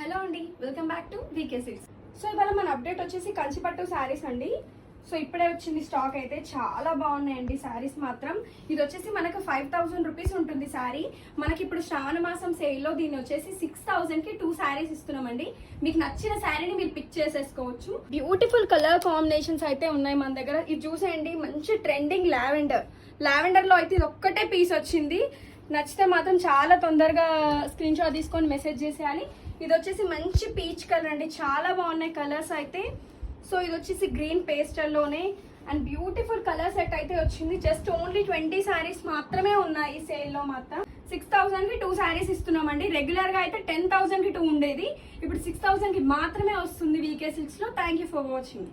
Hello అండి, welcome back to VK Silks. So ఇవాళ మన అప్డేట్ వచ్చేసి కంచిపట్టు శారీస్ అండి. సో ఇప్పుడే వచ్చింది స్టాక్, అయితే చాలా బాగున్నాయండి శారీస్ మాత్రం. ఇది వచ్చేసి మనకు 5000 రూపీస్ ఉంటుంది శారీ. మనకి ఇప్పుడు శ్రావణ మాసం సేల్లో దీన్ని వచ్చేసి 6000కి 2 శారీస్ ఇస్తున్నామండి. మీకు నచ్చిన శారీని మీరు పిక్ చేసేసుకోవచ్చు. బ్యూటిఫుల్ కలర్ కాంబినేషన్స్ అయితే ఉన్నాయి మన దగ్గర. ఇది చూసేయండి, మంచి ట్రెండింగ్ లావెండర్ లో అయితే ఇది ఒక్కటే పీస్ వచ్చింది. నచ్చితే మాత్రం చాలా తొందరగా స్క్రీన్ షాట్ తీసుకొని మెసేజ్ చేసేయాలి. ఇది వచ్చేసి మంచి పీచ్ కలర్ అండి, చాలా బాగున్నాయి కలర్స్ అయితే. సో ఇది వచ్చేసి గ్రీన్ పేస్టల్ లోనే అండ్ బ్యూటిఫుల్ కలర్ సెట్ అయితే వచ్చింది. జస్ట్ ఓన్లీ 20 శారీస్ మాత్రమే ఉన్నాయి సేల్ లో. మాత్రం 6000కి 2 శారీస్ ఇస్తున్నామండి. రెగ్యులర్ గా అయితే 10,000కి 2 ఉండేది, ఇప్పుడు 6000కి మాత్రమే వస్తుంది వీకే సిల్క్స్ లో. Thank you for watching.